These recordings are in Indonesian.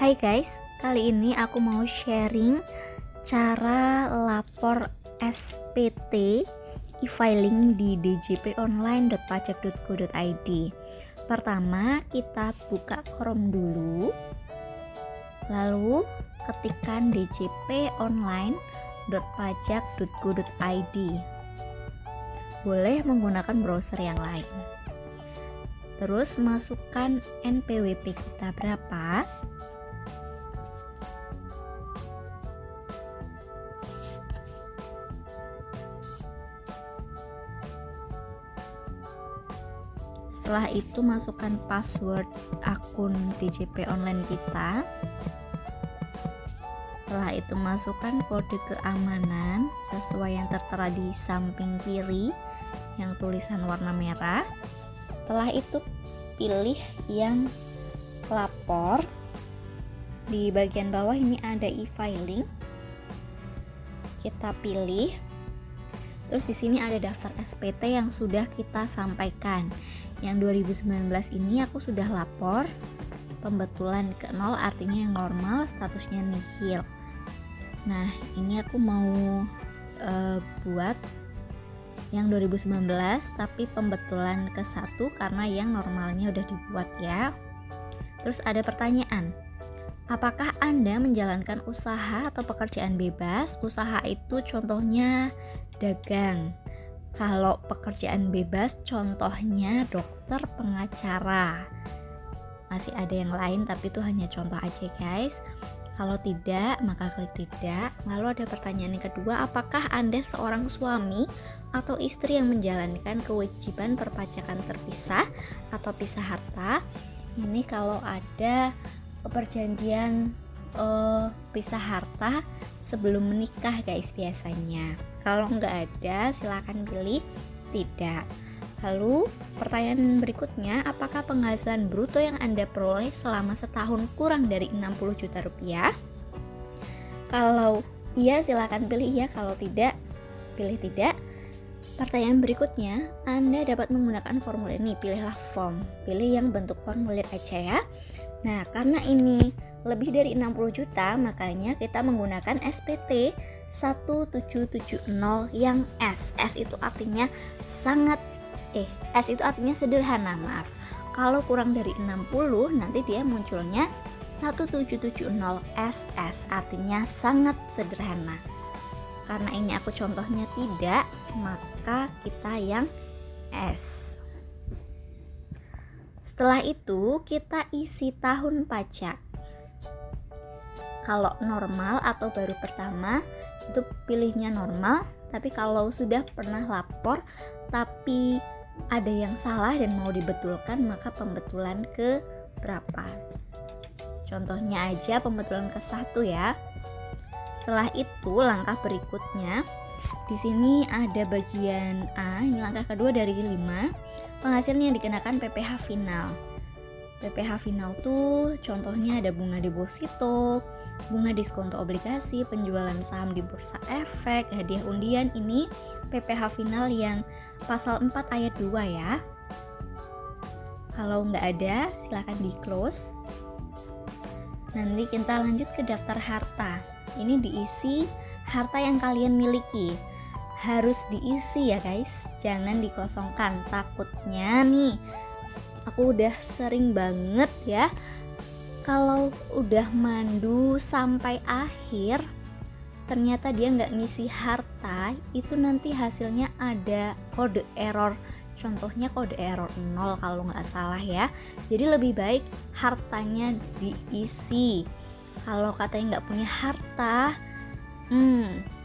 Hai guys, kali ini aku mau sharing cara lapor SPT e-filing di djponline.pajak.go.id. Pertama, kita buka Chrome dulu, lalu ketikkan djponline.pajak.go.id. Boleh menggunakan browser yang lain. Terus masukkan NPWP kita berapa. Setelah itu masukkan password akun DJP online kita. Setelah itu masukkan kode keamanan sesuai yang tertera di samping kiri yang tulisan warna merah. Setelah itu pilih yang lapor. Di bagian bawah ini ada e-filing. Kita pilih. Terus di sini ada daftar SPT yang sudah kita sampaikan. Yang 2019 ini aku sudah lapor pembetulan ke 0, artinya yang normal statusnya nihil. Nah, ini aku mau buat yang 2019 tapi pembetulan ke 1 karena yang normalnya udah dibuat ya. Terus ada pertanyaan, apakah Anda menjalankan usaha atau pekerjaan bebas? Usaha itu contohnya dagang. Kalau pekerjaan bebas contohnya dokter, pengacara. Masih ada yang lain tapi itu hanya contoh aja guys. Kalau tidak maka klik tidak. Lalu ada pertanyaan yang kedua, apakah Anda seorang suami atau istri yang menjalankan kewajiban perpajakan terpisah atau pisah harta? Ini kalau ada perjanjian pisah harta sebelum menikah guys biasanya. Kalau nggak ada silakan pilih tidak. Lalu pertanyaan berikutnya, apakah penghasilan bruto yang Anda peroleh selama setahun kurang dari 60 juta rupiah? Kalau iya silakan pilih iya, kalau tidak pilih tidak. Pertanyaan berikutnya, Anda dapat menggunakan formulir ini, pilihlah form. Pilih yang bentuk formulir aja ya. Nah, karena ini lebih dari 60 juta, makanya kita menggunakan SPT 1770 yang S. S itu artinya S itu artinya sederhana, maaf. Kalau kurang dari 60 nanti dia munculnya 1770 SS, artinya sangat sederhana. Karena ini aku contohnya tidak, maka kita yang S. Setelah itu kita isi tahun pajak. Kalau normal atau baru pertama itu pilihnya normal, tapi kalau sudah pernah lapor tapi ada yang salah dan mau dibetulkan maka pembetulan ke berapa. Contohnya aja pembetulan ke 1 ya. Setelah itu langkah berikutnya di sini ada bagian A, ini langkah kedua dari 5. Penghasilan yang dikenakan PPh final. PPh final tuh contohnya ada bunga deposito, bunga diskonto obligasi, penjualan saham di bursa efek, hadiah undian. Ini PPh final yang pasal 4 ayat 2 ya. Kalau nggak ada silakan di close. Nanti kita lanjut ke daftar harta. Ini diisi harta yang kalian miliki. Harus diisi ya guys, jangan dikosongkan. Takutnya nih, aku udah sering banget ya, kalau udah mandu sampai akhir ternyata dia nggak ngisi harta, itu nanti hasilnya ada kode error. Contohnya kode error 0 kalau nggak salah ya. Jadi lebih baik hartanya diisi. Kalau katanya nggak punya harta,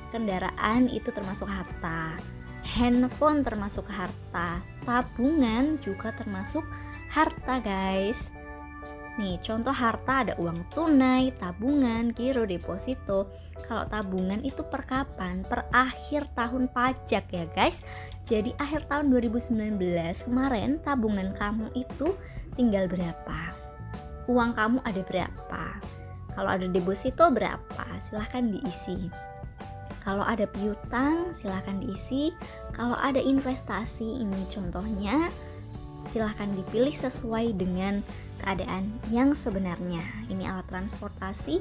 kendaraan itu termasuk harta, handphone termasuk harta, tabungan juga termasuk harta guys. Nih contoh harta ada uang tunai, tabungan, giro, deposito. Kalau tabungan itu per kapan? Per akhir tahun pajak ya guys. Jadi akhir tahun 2019 kemarin tabungan kamu itu tinggal berapa? Uang kamu ada berapa? Kalau ada deposito berapa? Silahkan diisi. Kalau ada piutang silahkan diisi. Kalau ada investasi, ini contohnya silahkan dipilih sesuai dengan keadaan yang sebenarnya. Ini alat transportasi,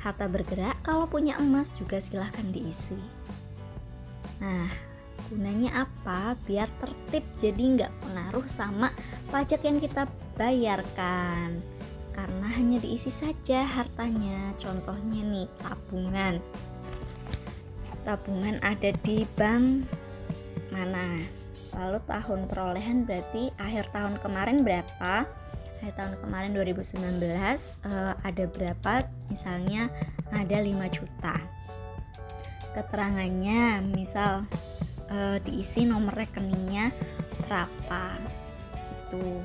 harta bergerak. Kalau punya emas juga silahkan diisi. Nah, gunanya apa? Biar tertib, jadi nggak pengaruh sama pajak yang kita bayarkan, karena hanya diisi saja hartanya. Contohnya nih, tabungan ada di bank mana, lalu tahun perolehan berarti akhir tahun kemarin berapa, akhir tahun kemarin 2019 ada berapa, misalnya ada 5 juta. Keterangannya misal diisi nomor rekeningnya berapa gitu.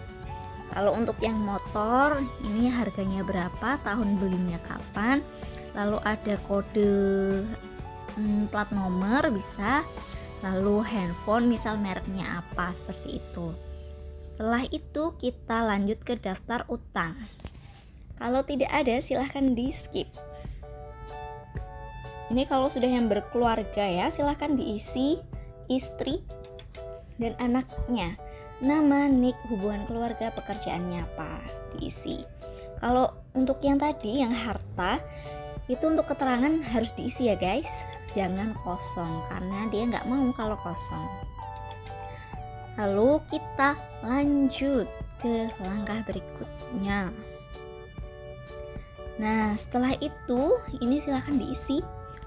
Kalau untuk yang motor ini harganya berapa, tahun belinya kapan, lalu ada kode plat nomor bisa, lalu handphone misal mereknya apa, seperti itu. Setelah itu kita lanjut ke daftar utang. Kalau tidak ada silahkan di skip. Ini kalau sudah yang berkeluarga ya, silahkan diisi istri dan anaknya, nama, nik, hubungan keluarga, pekerjaannya apa, diisi. Kalau untuk yang tadi yang harta itu untuk keterangan harus diisi ya guys, jangan kosong karena dia nggak mau kalau kosong. Lalu kita lanjut ke langkah berikutnya. Nah, setelah itu ini silahkan diisi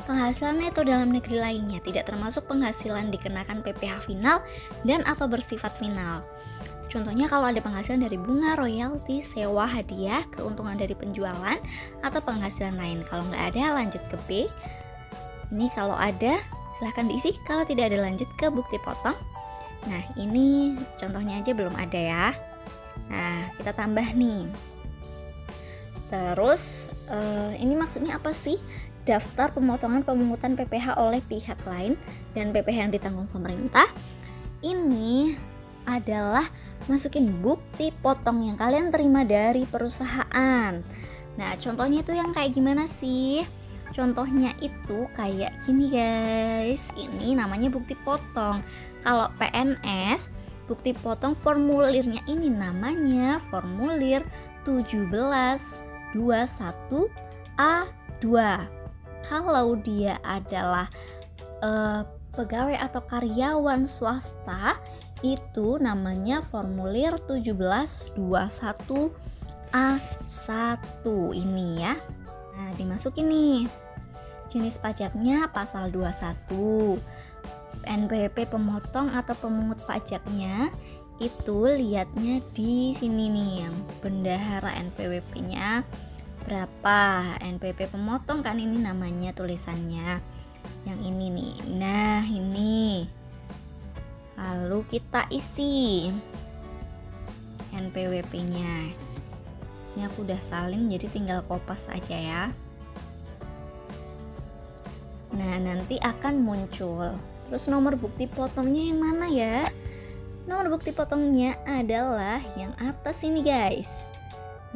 penghasilan neto dalam negeri lainnya, tidak termasuk penghasilan dikenakan PPh final dan atau bersifat final. Contohnya kalau ada penghasilan dari bunga, royalti, sewa, hadiah, keuntungan dari penjualan, atau penghasilan lain. Kalau nggak ada lanjut ke B. Ini kalau ada silahkan diisi, kalau tidak ada lanjut ke bukti potong. Nah ini contohnya aja belum ada ya. Nah kita tambah nih. Terus ini maksudnya apa sih? Daftar pemotongan pemungutan PPh oleh pihak lain dan PPh yang ditanggung pemerintah. Ini adalah masukin bukti potong yang kalian terima dari perusahaan. Nah contohnya itu yang kayak gimana sih? Contohnya itu kayak gini guys, ini namanya bukti potong. Kalau PNS, bukti potong formulirnya ini namanya formulir 1721A2. Kalau dia adalah pegawai atau karyawan swasta, itu namanya formulir 1721A1 ini ya. Nah dimasukin nih jenis pajaknya pasal 21, NPWP pemotong atau pemungut pajaknya itu lihatnya di sini nih, yang bendahara NPWP-nya berapa, NPWP pemotong kan ini namanya tulisannya, yang ini nih. Nah ini lalu kita isi NPWP-nya. Ini aku udah salin jadi tinggal kopas aja ya. Nah nanti akan muncul. Terus nomor bukti potongnya yang mana ya? Nomor bukti potongnya adalah yang atas ini guys.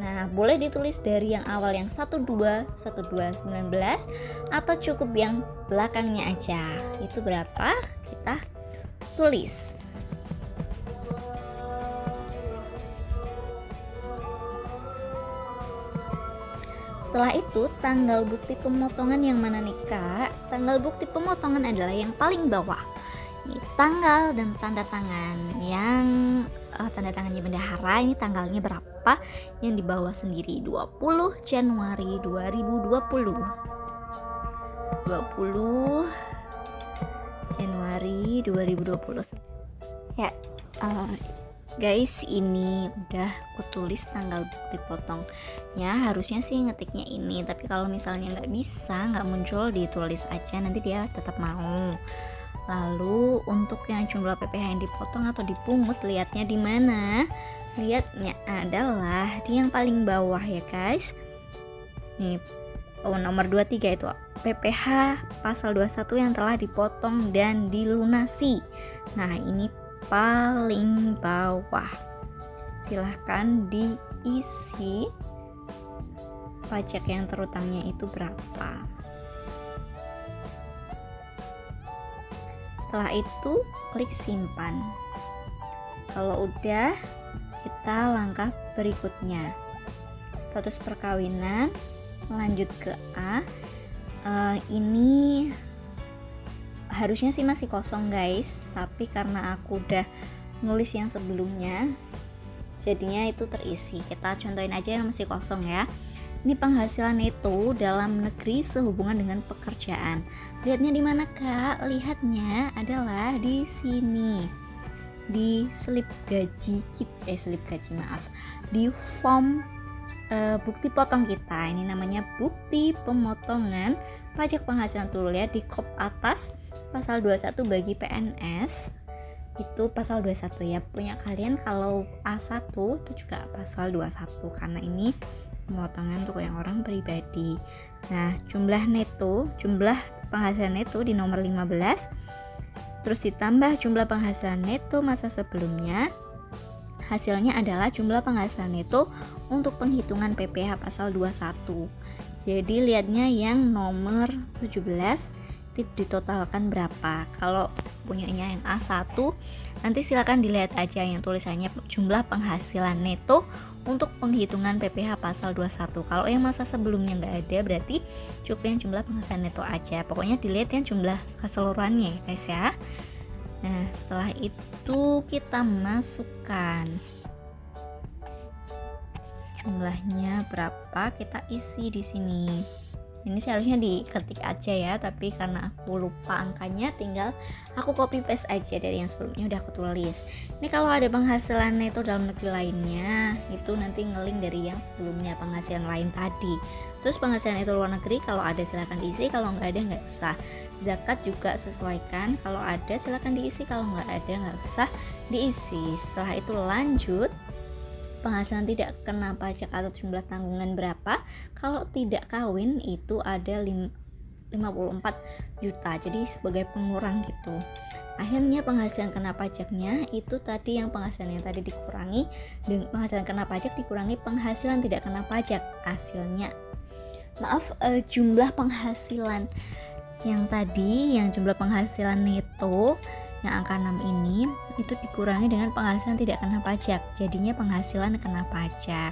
Nah boleh ditulis dari yang awal yang 1219 atau cukup yang belakangnya aja. Itu berapa? Kita tulis. Setelah itu tanggal bukti pemotongan yang mana nih kak? Tanggal bukti pemotongan adalah yang paling bawah. Ini tanggal dan tanda tangan. Yang tanda tangannya bendahara ini tanggalnya berapa? Yang di bawah sendiri 20 Januari 2020. 20 Januari 2020 ya. Guys ini udah kutulis tanggal bukti potongnya, harusnya sih ngetiknya ini, tapi kalau misalnya nggak bisa, nggak muncul, ditulis aja, nanti dia tetap mau. Lalu untuk yang jumlah PPh yang dipotong atau dipungut, lihatnya di mana? Lihatnya adalah di yang paling bawah ya guys. Nih nomor 23 itu PPh pasal 21 yang telah dipotong dan dilunasi. Nah ini paling bawah, silahkan diisi pajak yang terutangnya itu berapa. Setelah itu klik simpan. Kalau udah, kita langkah berikutnya. Status perkawinan, lanjut ke A. Ini harusnya sih masih kosong guys, tapi karena aku udah nulis yang sebelumnya jadinya itu terisi. Kita contohin aja yang masih kosong ya. Ini penghasilan neto dalam negeri sehubungan dengan pekerjaan. Lihatnya di mana Kak? Lihatnya adalah di sini. Di slip gaji di form bukti potong kita. Ini namanya bukti pemotongan pajak penghasilan. Tuh lihat di kop atas pasal 21 bagi PNS. Itu pasal 21 ya. Punya kalian kalau A1 itu juga pasal 21 karena ini pemotongan untuk yang orang pribadi. Nah, jumlah penghasilan neto di nomor 15, terus ditambah jumlah penghasilan neto masa sebelumnya. Hasilnya adalah jumlah penghasilan neto untuk penghitungan PPh pasal 21. Jadi lihatnya yang nomor 17 ditotalkan berapa. Kalau punyanya yang A1 nanti silakan dilihat aja yang tulisannya jumlah penghasilan neto untuk penghitungan PPh pasal 21. Kalau yang masa sebelumnya nggak ada berarti cukup yang jumlah penghasilan neto aja. Pokoknya dilihat yang jumlah keseluruhannya ya guys ya. Nah, setelah itu kita masukkan jumlahnya berapa, kita isi di sini. Ini seharusnya diketik aja ya, tapi karena aku lupa angkanya tinggal aku copy paste aja dari yang sebelumnya udah aku tulis. Ini kalau ada penghasilan neto dalam negeri lainnya itu nanti ngeling dari yang sebelumnya penghasilan lain tadi. Terus penghasilan neto luar negeri kalau ada silakan diisi, kalau nggak ada nggak usah. Zakat juga sesuaikan, kalau ada silakan diisi, kalau nggak ada nggak usah diisi. Setelah itu lanjut penghasilan tidak kena pajak atau jumlah tanggungan berapa. Kalau tidak kawin itu ada 54 juta, jadi sebagai pengurang gitu. Akhirnya penghasilan kena pajaknya itu tadi yang penghasilan yang tadi dikurangi dengan penghasilan kena pajak dikurangi penghasilan tidak kena pajak hasilnya. Jumlah penghasilan yang tadi, yang jumlah penghasilan neto yang angka 6 ini itu dikurangi dengan penghasilan tidak kena pajak, jadinya penghasilan kena pajak.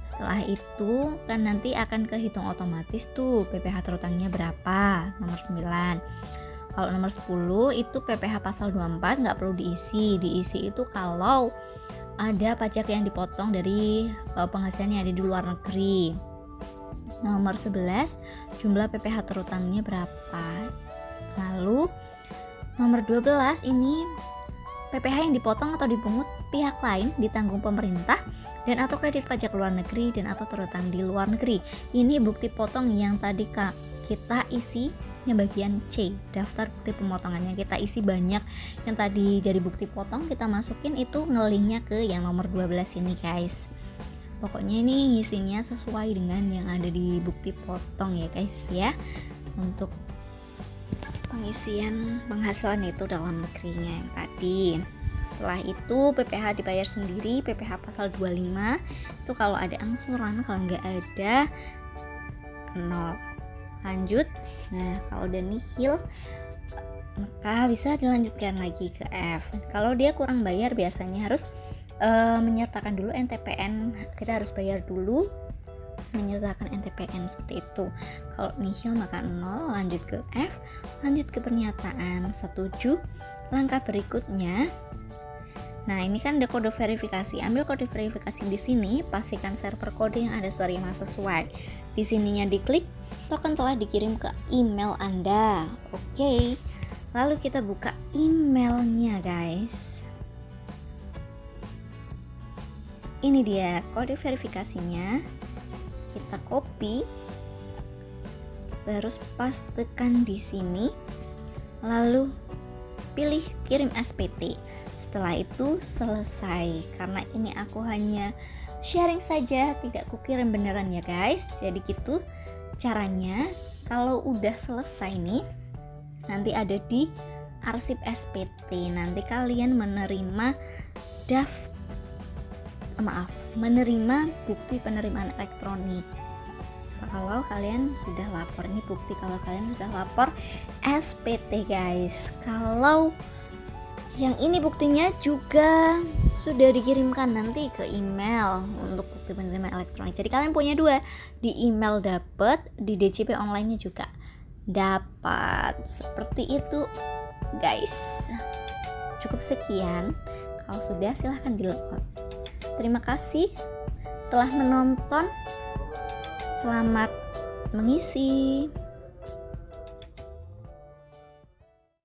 Setelah itu kan nanti akan kehitung otomatis tuh PPh terutangnya berapa, nomor 9. Kalau nomor 10 itu PPh pasal 24 nggak perlu diisi itu kalau ada pajak yang dipotong dari penghasilan yang ada di luar negeri. Nomor 11 jumlah PPh terutangnya berapa. Lalu nomor 12 ini PPh yang dipotong atau dipungut pihak lain ditanggung pemerintah dan atau kredit pajak luar negeri dan atau terutang di luar negeri. Ini bukti potong yang tadi kita isi yang bagian C, daftar bukti pemotongan yang kita isi banyak. Yang tadi dari bukti potong kita masukin itu ngelingnya ke yang nomor 12 ini guys. Pokoknya ini ngisinya sesuai dengan yang ada di bukti potong ya guys ya. Untuk pengisian penghasilan itu dalam negerinya yang tadi. Setelah itu PPh dibayar sendiri, PPh pasal 25 itu kalau ada angsuran, kalau nggak ada 0. Lanjut. Nah, kalau udah nihil maka bisa dilanjutkan lagi ke F. Kalau dia kurang bayar biasanya harus menyertakan dulu NTPN. Kita harus bayar dulu, menyertakan NTPN seperti itu. Kalau nihil maka 0, lanjut ke F, lanjut ke pernyataan setuju. Langkah berikutnya, nah ini kan ada kode verifikasi. Ambil kode verifikasi di sini, pastikan server kode yang Anda terima sesuai. Di sininya diklik, token telah dikirim ke email Anda. Oke. Lalu kita buka emailnya guys. Ini dia kode verifikasinya. Kita copy, terus pastekan di sini, lalu pilih kirim SPT. Setelah itu selesai. Karena ini aku hanya sharing saja, tidak kukirim beneran ya guys. Jadi gitu caranya. Kalau udah selesai nih, nanti ada di arsip SPT. Nanti kalian menerima menerima bukti penerimaan elektronik. Kalau kalian sudah lapor, ini bukti kalau kalian sudah lapor SPT guys. Kalau Yang ini buktinya juga sudah dikirimkan nanti ke email untuk bukti penerimaan elektronik. Jadi kalian punya dua, di email dapat, di DCP online-nya juga dapat. Seperti itu guys. Cukup sekian. Kalau sudah silahkan di-logout. Terima kasih telah menonton. Selamat mengisi.